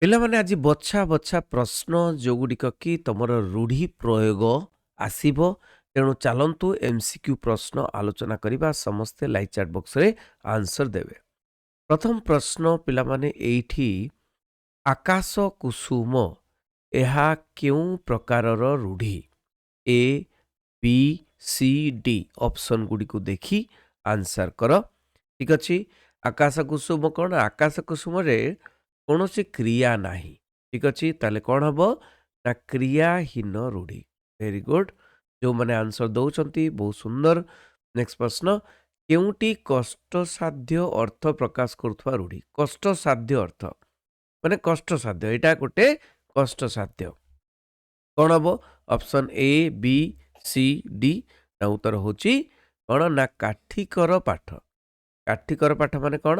ପିଲାମାନେ ଆଜି ବଛା ବଛା ପ୍ରଶ୍ନ ଯୋଉଗୁଡ଼ିକ କି ତମର ରୂଢ଼ି ପ୍ରୟୋଗ ଆସିବ। ତେଣୁ ଚାଲନ୍ତୁ MCQ ପ୍ରଶ୍ନ ଆଲୋଚନା କରିବା। ସମସ୍ତେ ଲାଇଭ୍ ଚାଟ୍ ବକ୍ସରେ ଆନ୍ସର ଦେବେ। ପ୍ରଥମ ପ୍ରଶ୍ନ ପିଲାମାନେ ଏଇଠି ଆକାଶ କୁସୁମ ଏହା କେଉଁ ପ୍ରକାରର ରୂଢ଼ି? ଏ ବି ସି ଡି ଅପସନ୍ ଗୁଡ଼ିକୁ ଦେଖି ଆନ୍ସର କର। ଠିକ୍ ଅଛି। ଆକାଶ କୁସୁମ କ'ଣ? ଆକାଶ କୁସୁମରେ କୌଣସି କ୍ରିୟା ନାହିଁ। ଠିକ୍ ଅଛି। ତାହେଲେ କ'ଣ ହବ ନା କ୍ରିୟାହୀନ ରୂଢ଼ି। Very good. ଯେଉଁମାନେ ଆନ୍ସର ଦେଉଛନ୍ତି ବହୁତ ସୁନ୍ଦର। ନେକ୍ସଟ ପ୍ରଶ୍ନ, କେଉଁଟି କଷ୍ଟସାଧ୍ୟ ଅର୍ଥ ପ୍ରକାଶ କରୁଥିବା ରୂଢ଼ି? କଷ୍ଟସାଧ୍ୟ ଅର୍ଥ ମାନେ କଷ୍ଟସାଧ୍ୟ, ଏଇଟା ଗୋଟେ କଷ୍ଟସାଧ୍ୟ। କ'ଣ ହବ? Option A B C D. ନା ଉତ୍ତର ହେଉଛି କ'ଣ ନା କାଠିକର ପାଠ। କାଠିକର ପାଠ ମାନେ କ'ଣ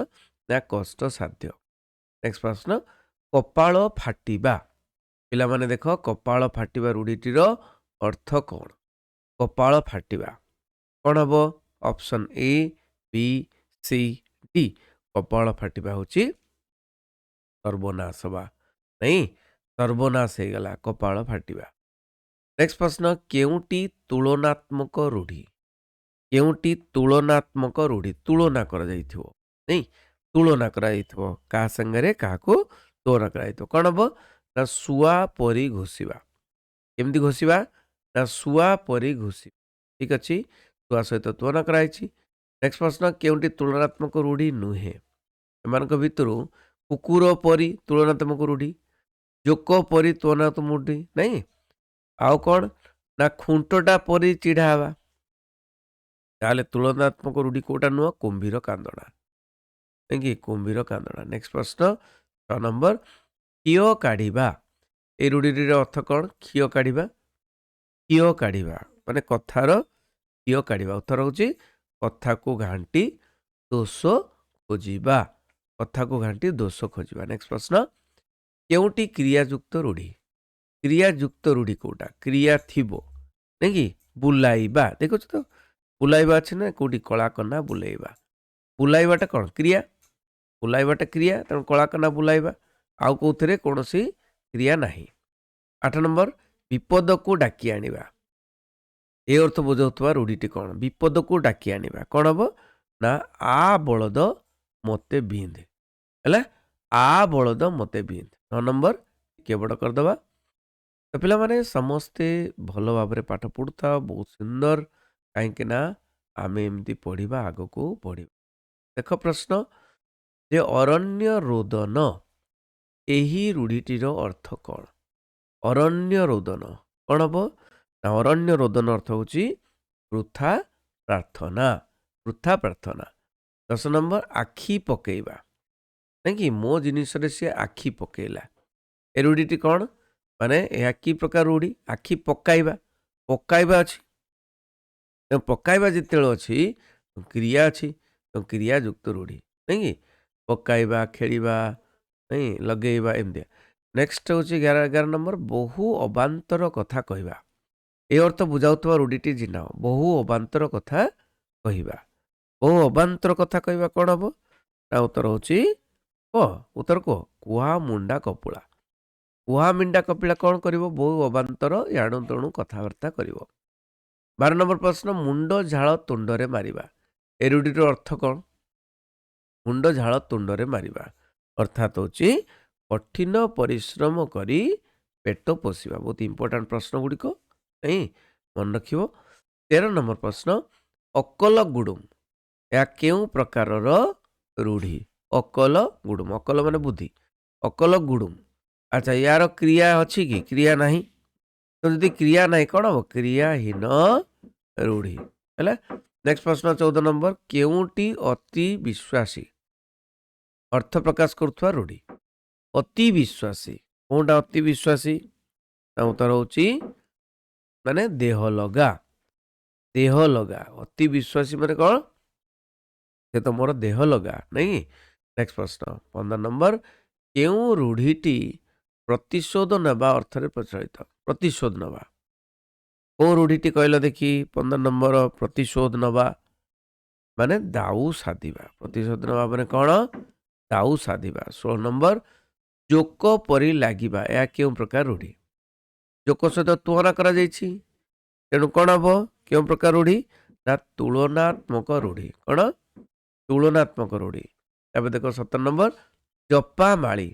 ନା କଷ୍ଟସାଧ୍ୟ। ନେକ୍ସଟ ପ୍ରଶ୍ନ, କପାଳ ଫାଟିବା। ପିଲାମାନେ ଦେଖ, କପାଳ ଫାଟିବା ରୂଢ଼ିଟିର ଅର୍ଥ କ'ଣ? କପାଳ ଫାଟିବା କ'ଣ ହବ? Option A B C D. କପାଳ ଫାଟିବା ହେଉଛି ସର୍ବନାଶ ବା ନାଇଁ, ସର୍ବନାଶ ହେଇଗଲା କପାଳ ଫାଟିବା। ନେକ୍ସଟ ପ୍ରଶ୍ନ, କେଉଁଟି ତୁଳନାତ୍ମକ ରୂଢ଼ି? କେଉଁଟି ତୁଳନାତ୍ମକ ରୂଢ଼ି? ତୁଳନା କରାଯାଇଥିବ ନାଇଁ, ତୁଳନା କରାଯାଇଥିବ କାହା ସାଙ୍ଗରେ କାହାକୁ ତୁଳନା କରାଯାଇଥିବ। କ'ଣ ହବ ନା ଶୁଆ ପରି ଘୋଷିବା। କେମିତି ଘୋଷିବା? ନା ଶୁଆ ପରି ଘୋଷିବା। ଠିକ୍ ଅଛି। ଶୁଆ ସହିତ ତୁଳନା କରାଯାଇଛି। ନେକ୍ସଟ ପ୍ରଶ୍ନ, କେଉଁଟି ତୁଳନାତ୍ମକ ରୂଢ଼ି ନୁହେଁ? ଏମାନଙ୍କ ଭିତରୁ କୁକୁର ପରି ତୁଳନାତ୍ମକ ରୂଢ଼ି, ଜୋକ ପରି ତୁଳନାତ୍ମକ ରୂଢ଼ି ନାଇଁ, ଆଉ କ'ଣ ନା ଖୁଣ୍ଟଟା ପରି ଚିଢ଼ା ହେବା। ତାହେଲେ ତୁଳନାତ୍ମକ ରୂଢ଼ି କୋଉଟା ନୁହଁ? କୁମ୍ଭୀର କାନ୍ଦଣା। କାହିଁକି? କୁମ୍ଭୀର କାନ୍ଦଣା। ନେକ୍ସଟ ପ୍ରଶ୍ନ 6 ନମ୍ବର, କ୍ଷିଅ କାଢ଼ିବା। এই ରୂଢ଼ିଟିର ଅର୍ଥ କ'ଣ? କ୍ଷିଅ କାଢ଼ିବା। କ୍ଷିଅ କାଢ଼ିବା ମାନେ କଥାର କ୍ଷିଅ କାଢ଼ିବା। ଉତ୍ତର ହେଉଛି କଥାକୁ ଘାଣ୍ଟି ଦୋଷ ଖୋଜିବା। କଥାକୁ ଘାଣ୍ଟି ଦୋଷ ଖୋଜିବା। ନେକ୍ସଟ ପ୍ରଶ୍ନ, କେଉଁଟି କ୍ରିୟାଯୁକ୍ତ ରୂଢ଼ି? କ୍ରିୟାଯୁକ୍ତ ରୂଢ଼ି କୋଉଟା? କ୍ରିୟା ଥିବ ନାଇଁ କି? ବୁଲାଇବା। ଦେଖୁଛ ତ, ବୁଲାଇବା ଅଛି ନା କୋଉଠି? କଳା କନା ବୁଲାଇବା। ବୁଲାଇବାଟା କ'ଣ? କ୍ରିୟା। ବୁଲାଇବାଟା କ୍ରିୟା, ତେଣୁ କଳା କନା ବୁଲାଇବା। ଆଉ କୋଉଥିରେ କୌଣସି କ୍ରିୟା ନାହିଁ। 8 ନମ୍ବର, ବିପଦକୁ ଡାକି ଆଣିବା। ଏ ଅର୍ଥ ବୁଝାଉଥିବା ରୂଢ଼ିଟି କ'ଣ? ବିପଦକୁ ଡାକି ଆଣିବା କ'ଣ ହବ ନା ଆ ବଳଦ ମୋତେ ବିନ୍ଧ। ହେଲା, ଆ ବଳଦ ମୋତେ ବିନ୍ଧ। 9 ନମ୍ବର, ଟିକେ ବଡ଼ କରିଦେବା। ତ ପିଲାମାନେ ସମସ୍ତେ ଭଲ ଭାବରେ ପାଠ ପଢ଼ୁଥାଅ, ବହୁତ ସୁନ୍ଦର। କାହିଁକି ନା ଆମେ ଏମିତି ପଢ଼ିବା, ଆଗକୁ ବଢ଼ିବା। ଦେଖ ପ୍ରଶ୍ନ, ଯେ ଅରଣ୍ୟ ରୋଦନ, ଏହି ରୂଢ଼ିଟିର ଅର୍ଥ କ'ଣ? ଅରଣ୍ୟ ରୋଦନ କ'ଣ ହବ ନା ଅରଣ୍ୟ ରୋଦନ ଅର୍ଥ ହେଉଛି ବୃଥା ପ୍ରାର୍ଥନା। ବୃଥା ପ୍ରାର୍ଥନା। 10 ନମ୍ବର, ଆଖି ପକେଇବା। କାହିଁକି? ମୋ ଜିନିଷରେ ସିଏ ଆଖି ପକେଇଲା। ଏ ରୂଢ଼ିଟି କ'ଣ? ମାନେ ଏହା କି ପ୍ରକାର ରୂଢ଼ି? ଆଖି ପକାଇବା। ପକାଇବା ଅଛି, ତେଣୁ ପକାଇବା ଯେତେବେଳେ ଅଛି କ୍ରିୟା ଅଛି, ତେଣୁ କ୍ରିୟା ଯୁକ୍ତ ରୂଢ଼ି ନାଇଁକି? ପକାଇବା, ଖେଳିବା, ନାଇଁ, ଲଗେଇବା ଏମିତିଆ। ନେକ୍ସଟ ହେଉଛି 11 ନମ୍ବର, ବହୁ ଅବାନ୍ତର କଥା କହିବା। ଏ ଅର୍ଥ ବୁଝାଉଥିବା ରୂଢ଼ିଟି ଜିନାଅ। ବହୁ ଅବାନ୍ତର କଥା କହିବା। ବହୁ ଅବାନ୍ତର କଥା କହିବା କ'ଣ ହବ ନା ଉତ୍ତର ହେଉଛି ଉତ୍ତର କୁହ, କୁହା ମୁଣ୍ଡା କପୁଳା। କୁହା ମୁଣ୍ଡା କପିଳା କ'ଣ କରିବ? ବହୁ ଅବାନ୍ତର ଏଣୁ ତେଣୁ କଥାବାର୍ତ୍ତା କରିବ। 12 ନମ୍ବର ପ୍ରଶ୍ନ, ମୁଣ୍ଡ ଝାଳ ତୁଣ୍ଡରେ ମାରିବା। ଏ ରୂଢ଼ିର ଅର୍ଥ କ'ଣ? ମୁଣ୍ଡ ଝାଳ ତୁଣ୍ଡରେ ମାରିବା ଅର୍ଥାତ୍ ହେଉଛି କଠିନ ପରିଶ୍ରମ କରି ପେଟ ପୋଷିବା। ବହୁତ ଇମ୍ପୋର୍ଟାଣ୍ଟ ପ୍ରଶ୍ନ ଗୁଡ଼ିକ ନାଇଁ, ମନେ ରଖିବ। 13 ନମ୍ବର ପ୍ରଶ୍ନ, ଅକଲ ଗୁଡୁମ, ଏହା କେଉଁ ପ୍ରକାରର ରୂଢ଼ି? ଅକଲ ଗୁଡୁମ, ଅକଲ ମାନେ ବୁଦ୍ଧି, ଅକଲ ଗୁଡୁମ। ଆଚ୍ଛା, ୟାର କ୍ରିୟା ଅଛି କି? କ୍ରିୟା ନାହିଁ। ତ ଯଦି କ୍ରିୟା ନାହିଁ କ'ଣ ହବ? କ୍ରିୟାହୀନ ରୂଢ଼ି। ହେଲା। ନେକ୍ସଟ ପ୍ରଶ୍ନ 14 ନମ୍ବର, କେଉଁଟି ଅତି ବିଶ୍ୱାସୀ ଅର୍ଥ ପ୍ରକାଶ କରୁଥିବା ରୂଢ଼ି? ଅତି ବିଶ୍ୱାସୀ କୋଉଟା? ଅତି ବିଶ୍ୱାସୀ ତା ଉତ୍ତର ହେଉଛି ମାନେ ଦେହ ଲଗା। ଦେହ ଲଗା। ଅତି ବିଶ୍ୱାସୀ ମାନେ କ'ଣ? ସେ ତ ମୋର ଦେହ ଲଗା ନାଇଁ। ନେକ୍ସଟ ପ୍ରଶ୍ନ 15 ନମ୍ବର, କେଉଁ ରୂଢ଼ିଟି ପ୍ରତିଶୋଧ ନେବା ଅର୍ଥରେ ପ୍ରଚଳିତ? ପ୍ରତିଶୋଧ ନେବା କୋଉ ରୂଢ଼ିଟି କହିଲ ଦେଖି? 15 ନମ୍ବର, ପ୍ରତିଶୋଧ ନେବା ମାନେ ଦାଉ ସାଧିବା। ପ୍ରତିଶୋଧ ନେବା ମାନେ କ'ଣ? ଦାଉ ସାଧିବା। 16 ନମ୍ବର, जोक परी लागिबा या केउं प्रकार रूढ़ी जोक सहित तुलना करा जायछि तेणु कौन हम केउं प्रकार रूढ़ी ना तुलनात्मक रूढ़ी कौन तुलनात्मक रूढ़ी तबे देखो 17 नंबर जपा माळी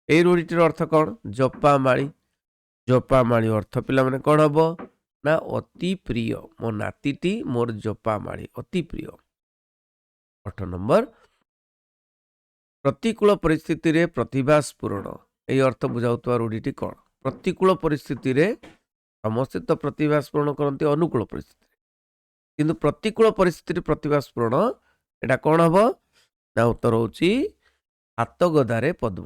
एई रूढ़ीटिर अर्थ कौन जपा माळी अर्थ पिला माने कौन हम ना अति प्रिय मो नातीटी मोर जपा माळी अति प्रिय 8 नंबर प्रतिकूल परिस्थिति रे प्रतिभा स्फुरण एई अर्थ बुझाउतवा रूढ़ीटी कौन प्रतिकूल परिस्थिति रे समस्ते तो प्रतिभा स्फुरण करते अनुकूल परिस्थिति किंतु प्रतिकूल परिस्थिति रे प्रतिभा स्फुरण एटा कौन हम ना उत्तर होची हातगदारे पद्म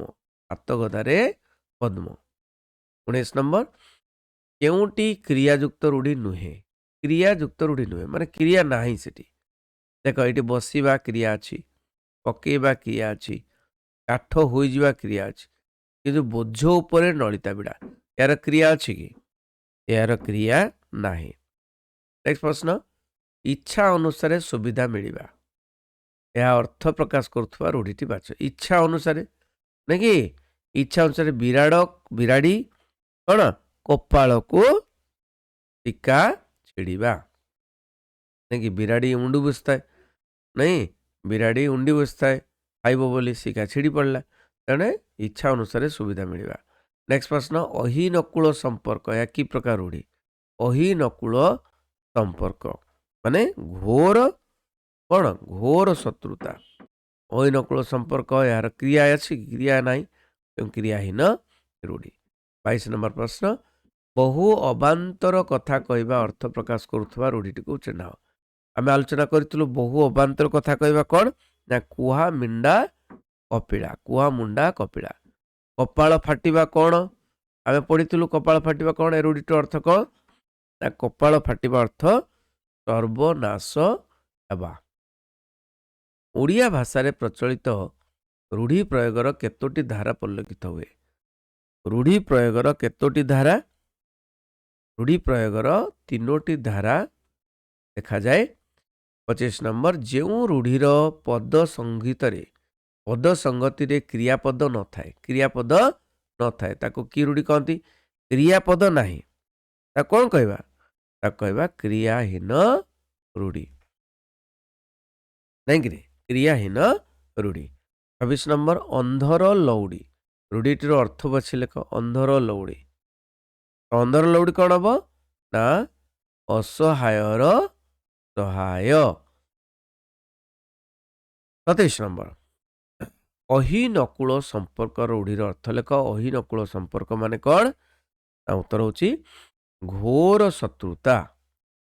19 नंबर केउटी क्रियायुक्त रूढ़ी नुहे माने क्रिया नाही सेठी देख ये बसवा क्रिया अच्छी पकेवा क्रिया अच्छी काठ हो क्रिया अच्छी कि बोझ उपर नलिता बिड़ा यार क्रिया अच्छी कि यार क्रिया नाही नेक्स्ट प्रश्न इच्छा अनुसार सुविधा मिलवा यह अर्थ प्रकाश करुवा रूढ़ीटी बाछ इच्छा अनुसार नहीं कि इच्छा अनुसार बिराड़ी कौन कपाल को टीका छिड़ा नहीं कि बिराड़ी उंडी बसता नहीं बिराड़ी उंडी बसता खाइब बोली शिका छिड़ी पड़ला तेणे इच्छा अनुसार सुविधा मिलवा नेक्स्ट प्रश्न अहीनकूल संपर्क या कि प्रकार रूढ़ी अहीनकूल संपर्क माने घोर कौन घोर शत्रुता अहीनकूल संपर्क यार क्रिया अच्छी क्रिया ना क्रियाहीन रूढ़ी 22 नंबर प्रश्न बहु अबांतर कथा कहवा अर्थ प्रकाश करुवा रूढ़ीटी को चिन्ह आम आलोचना करूँ बहु अबांतर कथा कहवा कौन ना कुहा मुंडा कपिला कपाल फाटिबा कौन आम पढ़ी कपाल फाटिबा कौन ए रूढ़ीट अर्थ कौन ना कपाल फाटिबा अर्थ सर्वनाश हेबा ओडिया भाषा रे प्रचलित रूढ़ी प्रयोगर केतोटी धारा परिलक्षित हुए रूढ़ी प्रयोगर केतोटी धारा रूढ़ी प्रयोगर 3टी धारा देखा जाए 25 नंबर जो रूढ़ीर पद संगति रे क्रियापद न थाए ताको की रूढ़ी कहती क्रियापद नाही ता कौन कहवा क्रियाहीन रूढ़ी नहीं कि क्रियाहीन रूढ़ी 26 नंबर अंधर लौड़ी रूढ़ीटीर अर्थ बची लेख अंधर लौड़ी कौन हम ना असहायर सहाय 27 नंबर अहीनकूल संपर्क रूढ़ीर अर्थ लेख अहीनकूल संपर्क माने कौन ना उत्तर होची घोर शत्रुता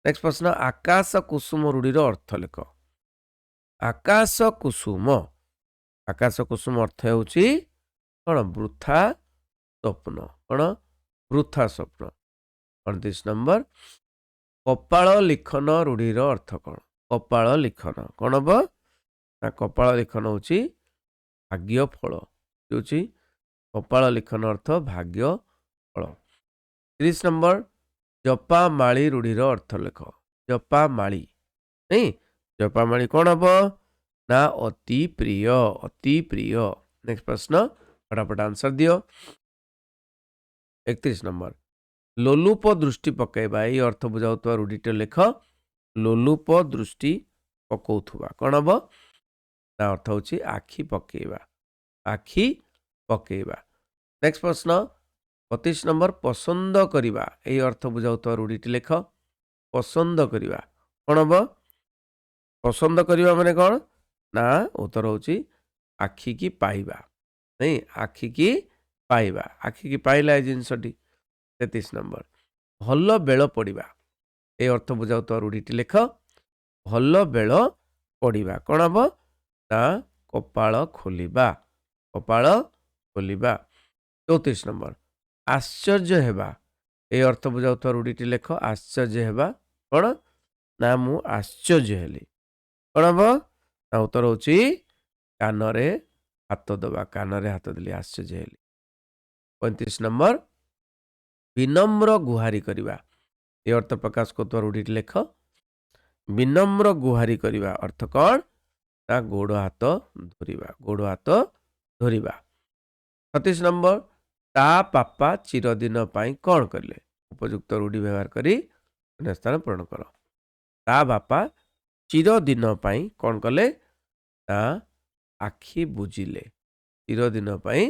नेक्स्ट प्रश्न आकाश कुसुम रूढ़ीर अर्थ लेख आकाश कुसुम अर्थ होची कौन वृथा स्वप्न 29 नंबर कपाल लिखन रूढ़ीर अर्थ कौन कपाल लिखन कौन हम ना कपाल लिखन होची भाग्य फल होची कपाल लिखन अर्थ भाग्य फल 30 नंबर जपा माळी रूढ़ीर अर्थ लेख जपा माळी नहीं जपा माळी कौन हम ना अति प्रिय नेक्स्ट प्रश्न फटाफट आंसर दियो 31 नंबर लोलुप दृष्टि पकेबा ये अर्थ बुझाउतवा रूढ़ीटे लेख लोलुप दृष्टि पकौथुवा कौन हम ना अर्थ होची आखि पकेबा नेक्स्ट प्रश्न 25 नंबर पसंद करिबा ये अर्थ बुझाउतवा रूढ़ीटे लेख पसंद करिबा कौन हम पसंद करिबा माने कौन ना उत्तर होची आखि की पाइबा नहीं आखि की पाइला ए जिनसटी 33 नंबर भल बेल पड़िबा ए अर्थ बुझाउतवा रूढ़ीटी लेख भल बेल पड़िबा कौन हम ना कपाल खोलिबा 34 नंबर आश्चर्य हेबा ए अर्थ बुझाउतवा रूढ़ीटी लेख आश्चर्य हेबा कौन ना मु आश्चर्य हेली कौन हम ना उत्तर होची कानरे हाथ देली आश्चर्य हेली 35 नंबर विनम्र गुहारी करिबा ये अर्थ प्रकाश करतवा रूढ़ीटी लेख विनम्र गुहारी करिबा अर्थ कौन ना गोड़ हाथ धरिबा 36 नंबर ता पापा चिरदिन ପାଇଁ କ'ଣ କଲେ ଉପଯୁକ୍ତ ରୂଢ଼ି ବ୍ୟବହାର କରି ଶୂନ୍ୟସ୍ଥାନ ପୂରଣ କର। ତା ବାପା ଚିରଦିନ ପାଇଁ କ'ଣ କଲେ ନା ଆଖି ବୁଜିଲେ। ଚିରଦିନ ପାଇଁ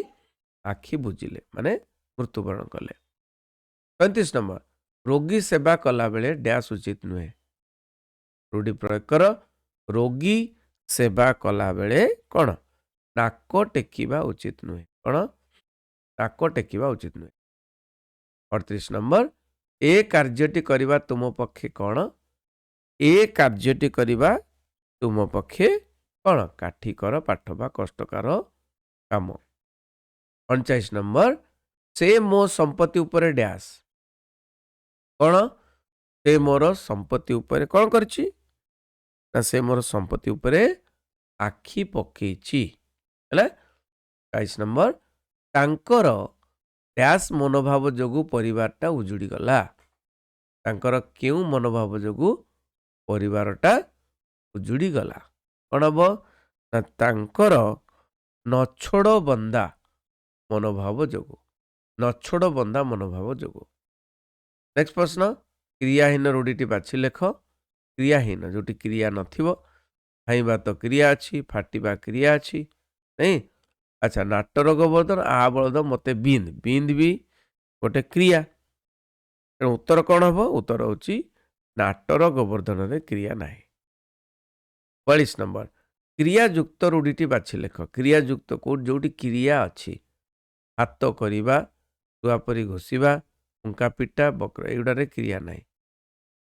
ଆଖି ବୁଜିଲେ ମାନେ ମୃତ୍ୟୁବରଣ କଲେ। 35 ନମ୍ବର ରୋଗୀ ସେବା କଲାବେଳେ ଡ୍ୟାସ୍ ଉଚିତ ନୁହେଁ। ରୂଢ଼ି ପ୍ରୟୋଗ କର। ରୋଗୀ ସେବା କଲାବେଳେ କ'ଣ ନାକ ଟେକିବା ଉଚିତ ନୁହେଁ। କ'ଣ ନାକ ଟେକିବା ଉଚିତ ନୁହେଁ। 38 ନମ୍ବର ଏ କାର୍ଯ୍ୟଟି କରିବା ତୁମ ପକ୍ଷେ କ'ଣ ଏ କାର୍ଯ୍ୟଟି କରିବା ତୁମ ପକ୍ଷେ କ'ଣ କାଠିକର ପାଠ ବା କଷ୍ଟକର କାମ। 39 ନମ୍ବର ସେ ମୋ ସମ୍ପତ୍ତି ଉପରେ ଡ୍ୟାସ୍ କ'ଣ ସେ ମୋର ସମ୍ପତ୍ତି ଉପରେ କ'ଣ କରିଛି ନା ସେ ମୋର ସମ୍ପତ୍ତି ଉପରେ ଆଖି ପକେଇଛି ହେଲା। 40 ନମ୍ବର ତାଙ୍କର ଡ୍ୟାସ୍ ମନୋଭାବ ଯୋଗୁଁ ପରିବାରଟା ଉଜୁଡ଼ି ଗଲା। ତାଙ୍କର କେଉଁ ମନୋଭାବ ଯୋଗୁଁ ପରିବାରଟା ଉଜୁଡ଼ି ଗଲା କ'ଣ ହବ ନା ତାଙ୍କର ନଛୋଡ଼ ବନ୍ଦା ମନୋଭାବ ଯୋଗୁଁ। ନଛୋଡ଼ ବନ୍ଦା ମନୋଭାବ ଯୋଗୁଁ। ନେକ୍ସଟ ପ୍ରଶ୍ନ କ୍ରିୟାହୀନ ରୂଢ଼ିଟି ବାଛି ଲେଖ। କ୍ରିୟାହୀନ ଯୋଉଠି କ୍ରିୟା ନଥିବ ହାଇଁବା ତ କ୍ରିୟା ଅଛି ଫାଟିବା କ୍ରିୟା ଅଛି ନାଇଁ। ଆଚ୍ଛା ନାଟର ଗୋବର୍ଦ୍ଧନ ଆ ବଳଦ ମତେ ବିନ୍ଦ ବିନ୍ଦ ବି ଗୋଟେ କ୍ରିୟା। ତେଣୁ ଉତ୍ତର କ'ଣ ହବ ଉତ୍ତର ହେଉଛି ନାଟର ଗୋବର୍ଦ୍ଧନରେ କ୍ରିୟା ନାହିଁ। 42 ନମ୍ବର କ୍ରିୟାଯୁକ୍ତ ରୂଢ଼ିଟି ବାଛି ଲେଖ। କ୍ରିୟାଯୁକ୍ତ କୋଉଠି ଯୋଉଠି କ୍ରିୟା ଅଛି ହାତ କରିବା ଛୁଆ ପରି ଘୋଷିବା ଫୁଙ୍କା ପିଟା ବକ୍ର ଏଗୁଡ଼ାରେ କ୍ରିୟା ନାହିଁ।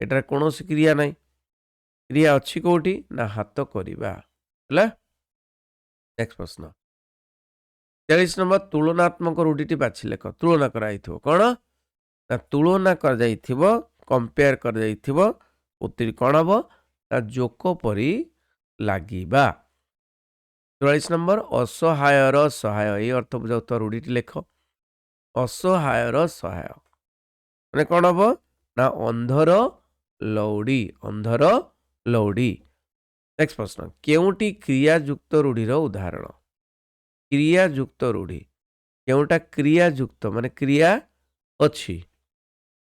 ଏଟାରେ କୌଣସି କ୍ରିୟା ନାହିଁ। କ୍ରିୟା ଅଛି କୋଉଠି ନା ହାତ କରିବା ହେଲା। ନେକ୍ସଟ ପ୍ରଶ୍ନ 43 ନମ୍ବର ତୁଳନାତ୍ମକ ରୂଢ଼ିଟି ବାଛି ଲେଖ। ତୁଳନା କରାଯାଇଥିବ କ'ଣ ନା ତୁଳନା କରାଯାଇଥିବ କମ୍ପେୟାର କରାଯାଇଥିବ ଉତ୍ତର କ'ଣ ହବ ନା ଜୋକ ପରି ଲାଗିବା। 44 ନମ୍ବର ଅସହାୟର ସହାୟ ଏଇ ଅର୍ଥ ବୁଝାଉଥିବା ରୂଢ଼ିଟି ଲେଖ। ଅସହାୟର ସହାୟ ମାନେ କ'ଣ ହବ ନା ଅନ୍ଧର ଲଉଡ଼ି ଅନ୍ଧର ଲଉଡ଼ି। ନେକ୍ସଟ ପ୍ରଶ୍ନ କେଉଁଟି କ୍ରିୟାଯୁକ୍ତ ରୂଢ଼ିର ଉଦାହରଣ। କ୍ରିୟାଯୁକ୍ତ ରୂଢ଼ି କେଉଁଟା କ୍ରିୟାଯୁକ୍ତ ମାନେ କ୍ରିୟା ଅଛି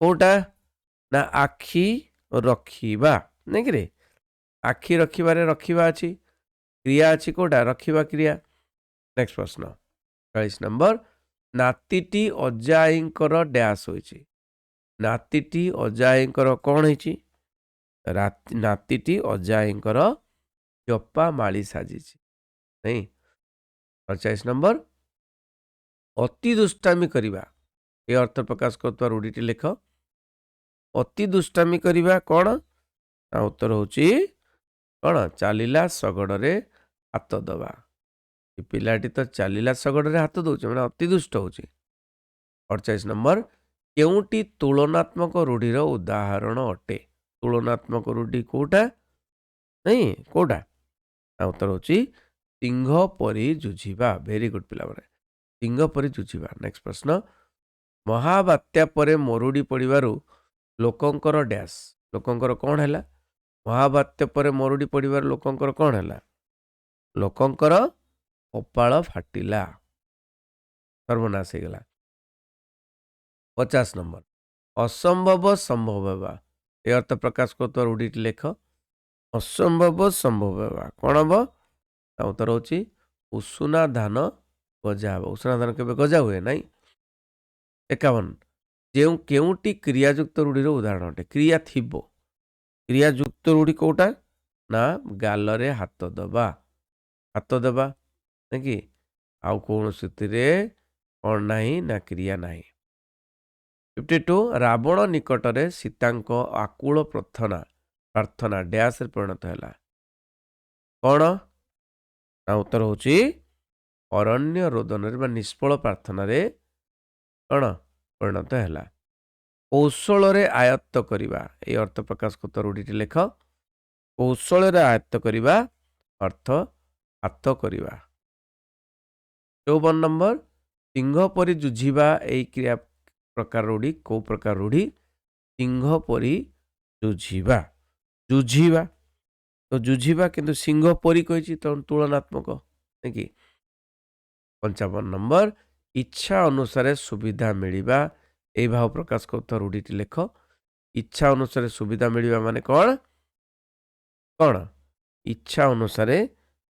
କୋଉଟା ନା ଆଖି ରଖିବା ନାଇଁ କିରେ ଆଖି ରଖିବାରେ ରଖିବା ଅଛି କ୍ରିୟା ଅଛି କୋଉଟା ରଖିବା କ୍ରିୟା। ନେକ୍ସଟ ପ୍ରଶ୍ନ 40 ନମ୍ବର ନାତିଟି ଅଜାଈଙ୍କର ଡ୍ୟାସ୍ ହୋଇଛି। ନାତିଟି ଅଜାଈଙ୍କର କ'ଣ ହେଇଛି ନାତିଟି ଅଜାଈଙ୍କର ଚପା ମାଳି ସାଜିଛି ନାଇଁ। 48 ନମ୍ବର ଅତି ଦୁଷ୍ଟାମି କରିବା ଏ ଅର୍ଥ ପ୍ରକାଶ କରୁଥିବା ରୂଢ଼ିଟି ଲେଖ। ଅତି ଦୁଷ୍ଟାମି କରିବା କ'ଣ ନା ଉତ୍ତର ହେଉଛି କ'ଣ ଚାଲିଲା ଶଗଡ଼ରେ ହାତ ଦେବା। ଏ ପିଲାଟି ତ ଚାଲିଲା ଶଗଡ଼ରେ ହାତ ଦେଉଛି ମାନେ ଅତି ଦୁଷ୍ଟ ହେଉଛି। 48 ନମ୍ବର କେଉଁଟି ତୁଳନାତ୍ମକ ରୂଢ଼ିର ଉଦାହରଣ ଅଟେ। ତୁଳନାତ୍ମକ ରୂଢ଼ି କୋଉଟା ନାଇଁ କୋଉଟା ନା ଉତ୍ତର ହେଉଛି ସିଂହ ପରି ଯୁଝିବା। ଭେରି ଗୁଡ୍ ପିଲାମାନେ ସିଂହ ପରି ଯୁଝିବା। ନେକ୍ସଟ ପ୍ରଶ୍ନ ମହାବାତ୍ୟା ପରେ ମରୁଡ଼ି ପଡ଼ିବାରୁ ଲୋକଙ୍କର ଡ୍ୟାସ୍ ଲୋକଙ୍କର କ'ଣ ହେଲା ମହାବାତ୍ୟା ପରେ ମରୁଡ଼ି ପଡ଼ିବାରୁ ଲୋକଙ୍କର କ'ଣ ହେଲା ଲୋକଙ୍କର କପାଳ ଫାଟିଲା ସର୍ବନାଶ ହେଇଗଲା। 50 ନମ୍ବର ଅସମ୍ଭବ ସମ୍ଭବ ହେବା ଏ ଅର୍ଥ ପ୍ରକାଶ କରୁଥିବା ରୂଢ଼ିଟି ଲେଖ। ଅସମ୍ଭବ ସମ୍ଭବ ହେବା କ'ଣ ହବ ତା ଉତ୍ତର ହେଉଛି ଉଷୁନା ଧାନ ଗଜା ହେବ। ଉଷୁନା ଧାନ କେବେ ଗଜା ହୁଏ ନାହିଁ। 51 କେଉଁଟି କ୍ରିୟାଯୁକ୍ତ ରୂଢ଼ିର ଉଦାହରଣ ଅଟେ। କ୍ରିୟା ଥିବ କ୍ରିୟାଯୁକ୍ତ ରୂଢ଼ି କୋଉଟା ନା ଗାଲରେ ହାତ ଦେବା ନାକି ଆଉ କୌଣସିଥିରେ କ'ଣ ନାହିଁ ନା କ୍ରିୟା ନାହିଁ। 52 ରାବଣ ନିକଟରେ ସୀତାଙ୍କ ଆକୁଳ ପ୍ରାର୍ଥନା ଡ୍ୟାସରେ ପରିଣତ ହେଲା କ'ଣ ନା ଉତ୍ତର ହେଉଛି ଅରଣ୍ୟ ରୋଦନରେ ବା ନିଷ୍ଫଳ ପ୍ରାର୍ଥନାରେ କ'ଣ ପରିଣତ ହେଲା। କୌଶଳରେ ଆୟତ୍ତ କରିବା ଏଇ ଅର୍ଥ ପ୍ରକାଶ କରୁଥିବା ରୂଢ଼ିଟି ଲେଖ। କୌଶଳରେ ଆୟତ୍ତ କରିବା ଅର୍ଥ ହାତ କରିବା। 54 ନମ୍ବର ସିଂହ ପରି ଯୁଝିବା ଏଇ କ୍ରିୟା ପ୍ରକାର ରୂଢ଼ି କୋଉ ପ୍ରକାର ରୂଢ଼ି ସିଂହ ପରି ଯୁଝିବା ତ ଯୁଝିବା କିନ୍ତୁ ସିଂହ ପରି କହିଛି ତ ତୁଳନାତ୍ମକ ନାଇଁ କି। 55 ନମ୍ବର ଇଚ୍ଛା ଅନୁସାରେ ସୁବିଧା ମିଳିବା ଏଇ ଭାବ ପ୍ରକାଶ କରୁଥିବା ରୂଢ଼ିଟି ଲେଖ। ଇଚ୍ଛା ଅନୁସାରେ ସୁବିଧା ମିଳିବା ମାନେ କ'ଣ? କ'ଣ? ଇଚ୍ଛା ଅନୁସାରେ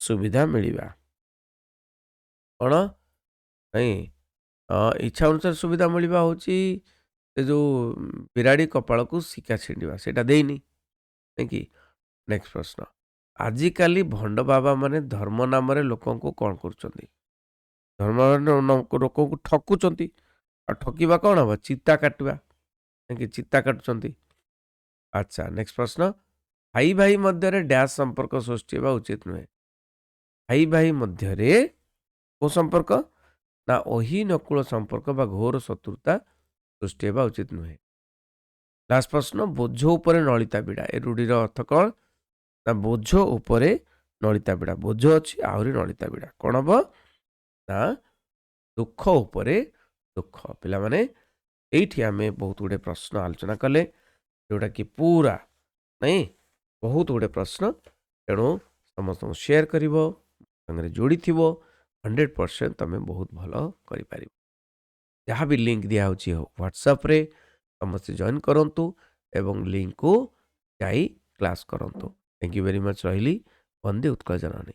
ସୁବିଧା ମିଳିବା କ'ଣ? ନାଇଁ ଇଚ୍ଛା ଅନୁସାରେ ସୁବିଧା ମିଳିବା ହେଉଛି ସେ ଯେଉଁ ବିରାଡ଼ି କପାଳକୁ ଶିକା ଛିଣ୍ଡିବା, ସେଇଟା ଦେଇନି ନାଇଁ କି? ନେକ୍ସଟ ପ୍ରଶ୍ନ, ଆଜିକାଲି ଭଣ୍ଡ ବାବା ମାନେ ଧର୍ମ ନାମରେ ଲୋକଙ୍କୁ କ'ଣ କରୁଛନ୍ତି? ଧର୍ମ ଲୋକଙ୍କୁ ଠକୁଛନ୍ତି। ଆଉ ଠକିବା କ'ଣ ହବ? ଚିତା କାଟିବା ନାଇଁ, ଚିତା କାଟୁଛନ୍ତି। ଆଚ୍ଛା, ନେକ୍ସଟ ପ୍ରଶ୍ନ, ଭାଇ ଭାଇ ମଧ୍ୟରେ ଡ୍ୟାସ୍ ସମ୍ପର୍କ ସୃଷ୍ଟି ହେବା ଉଚିତ ନୁହେଁ। ଭାଇ ଭାଇ ମଧ୍ୟରେ କେଉଁ ସମ୍ପର୍କ? ନା ଅହିନକୁଳ ସମ୍ପର୍କ ବା ଘୋର ଶତ୍ରୁତା ସୃଷ୍ଟି ହେବା ଉଚିତ ନୁହେଁ। ଲାଷ୍ଟ ପ୍ରଶ୍ନ, ବୋଝ ଉପରେ ନଳିତା ବିଡ଼ା, ଏ ରୂଢ଼ିର ଅର୍ଥ କ'ଣ? ନା ବୋଝ ଉପରେ ନଳିତା ବିଡ଼ା, ବୋଝ ଅଛି ଆହୁରି ନଳିତା ବିଡ଼ା କ'ଣ ହବ? ନା ଦୁଃଖ ଉପରେ ଦୁଃଖ। ପିଲାମାନେ ଏଇଠି ଆମେ ବହୁତ ଗୁଡ଼ିଏ ପ୍ରଶ୍ନ ଆଲୋଚନା କଲେ, ଯେଉଁଟାକି ପୁରା ନାଇଁ ବହୁତ ଗୁଡ଼ିଏ ପ୍ରଶ୍ନ, ତେଣୁ ସମସ୍ତଙ୍କୁ ସେୟାର କରିବ, ସାଙ୍ଗରେ ଯୋଡ଼ିଥିବ, 100% ତୁମେ ବହୁତ ଭଲ କରିପାରିବ। ଯାହା ବି ଲିଙ୍କ ଦିଆହେଉଛି ହ୍ୱାଟ୍ସଆପ୍ରେ ସମସ୍ତେ ଜଏନ୍ କରନ୍ତୁ ଏବଂ ଲିଙ୍କକୁ ଯାଇ କ୍ଲାସ୍ କରନ୍ତୁ। Thank you very much. ରହିଲି। ବନ୍ଦେ ଉତ୍କଳ ଜନନୀ।